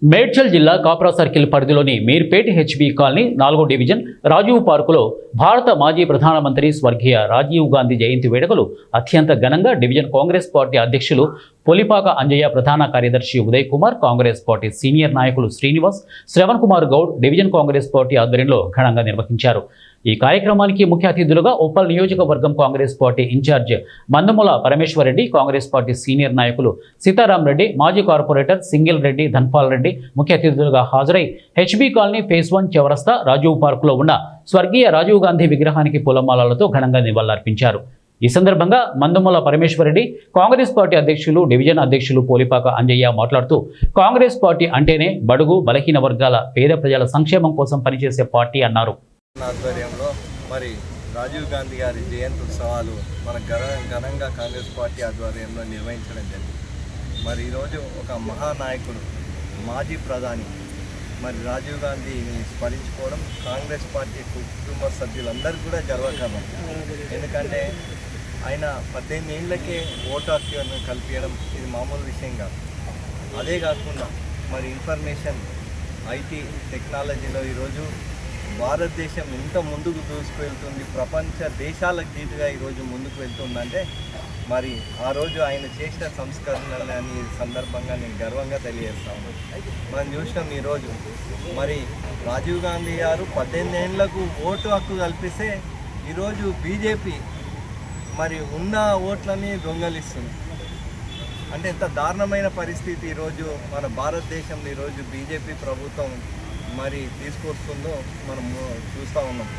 మేడ్చల్ జిల్లా కాప్రా సర్కిల్ పరిధిలోని Meerpet HB colony 4వ డివిజన్ రాజీవ్ పార్కులో భారత మాజీ ప్రధానమంత్రి స్వర్గీయ రాజీవ్ గాంధీ జయంతి వేడుకలు అత్యంత ఘనంగా డివిజన్ కాంగ్రెస్ పార్టీ అధ్యక్షులు పొలిపాక అంజయ్య, ప్రధాన కార్యదర్శి ఉదయ్ కుమార్, కాంగ్రెస్ పార్టీ సీనియర్ నాయకులు శ్రీనివాస్, శ్రవణ్ కుమార్ గౌడ్ డివిజన్ కాంగ్రెస్ పార్టీ ఆధ్వర్యంలో ఘనంగా నిర్వహించారు. ఈ కార్యక్రమానికి ముఖ్య అతిథులుగా ఉప్పల్ నియోజకవర్గం Congress party in charge Mandamula Parameshwar Reddy, Congress party senior నాయకులు సీతారాం రెడ్డి, మాజీ కార్పొరేటర్ సింగిల్ రెడ్డి, ధన్పాల్ రెడ్డి ముఖ్య అతిథులుగా హాజరై హెచ్బీ కాలనీ ఫేజ్ 1 చౌరస్తా రాజీవ్ పార్కులో ఉన్న స్వర్గీయ రాజీవ్ గాంధీ విగ్రహానికి పూలమాలలతో ఘనంగా నివాళులర్పించారు. ఈ సందర్భంగా మందముల పరమేశ్వర్ రెడ్డి, కాంగ్రెస్ పార్టీ అధ్యక్షులు డివిజన్ అధ్యక్షులు పోలిపాక అంజయ్య మాట్లాడుతూ, కాంగ్రెస్ పార్టీ అంటేనే బడుగు బలహీన వర్గాల పేద ప్రజల సంక్షేమం కోసం పనిచేసే పార్టీ అన్నారు. ఆధ్వర్యంలో మరి రాజీవ్ గాంధీ గారి జయంతి ఉత్సవాలు మన ఘనంగా కాంగ్రెస్ పార్టీ ఆధ్వర్యంలో నిర్వహించడం జరిగింది. మరి ఈరోజు ఒక మహానాయకుడు, మాజీ ప్రధాని మరి రాజీవ్ గాంధీని స్మరించుకోవడం కాంగ్రెస్ పార్టీ కుటుంబ సభ్యులందరికీ కూడా గర్వకారణం. ఎందుకంటే ఆయన 18 ఏళ్ళకే ఓటు హక్కును కల్పించడం ఇది మామూలు విషయం కాదు. అదే కాకుండా మరి ఇన్ఫర్మేషన్, ఐటీ టెక్నాలజీలో ఈరోజు భారతదేశం ఎంత ముందుకు దూసుకువెళ్తుంది, ప్రపంచ దేశాలకు ధీటుగా ఈరోజు ముందుకు వెళ్తుందంటే మరి ఆ రోజు ఆయన చేసిన సంస్కరణలని సందర్భంగా నేను గర్వంగా తెలియజేస్తాను. మనం చూసినాం ఈరోజు మరి రాజీవ్ గాంధీ గారు 18 ఏళ్లకు ఓటు హక్కు కల్పిస్తే ఈరోజు బీజేపీ మరి ఉన్న ఓట్లని దొంగలిస్తుంది. అంటే ఎంత దారుణమైన పరిస్థితి ఈరోజు మన భారతదేశంలో ఈరోజు బీజేపీ ప్రభుత్వం మరి తీసుకొస్తుందో మనం చూస్తూ ఉన్నాం.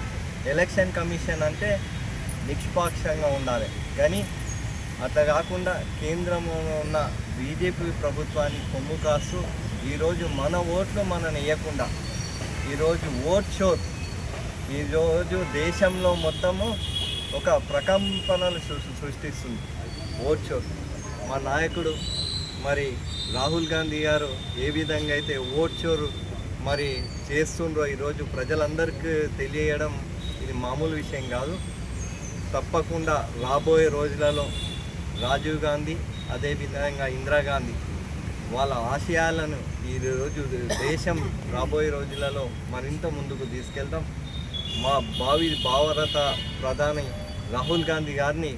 ఎలక్షన్ కమిషన్ అంటే నిష్పాక్షంగా ఉండాలి, కానీ అట్లా కాకుండా కేంద్రంలో ఉన్న బీజేపీ ప్రభుత్వాన్ని కొమ్ము కాస్తూ ఈరోజు మన ఓట్లు మనం వేయకుండా ఈరోజు ఓట్ షోర్ ఈరోజు దేశంలో మొత్తము ఒక ప్రకంపనలు సృష్టిస్తుంది. ఓట్ షోర్ మా నాయకుడు మరి రాహుల్ గాంధీ గారు ఏ విధంగా అయితే ఓట్ షోర్ మరి చేస్తుండ్రో ఈరోజు ప్రజలందరికీ తెలియడం ఇది మామూలు విషయం కాదు. తప్పకుండా రాబోయే రోజులలో రాజీవ్ గాంధీ, అదేవిధంగా ఇందిరాగాంధీ వాళ్ళ ఆశయాలను ఈరోజు దేశం రాబోయే రోజులలో మరింత ముందుకు తీసుకెళ్తాం. మా భారత ప్రధాని రాహుల్ గాంధీ గారిని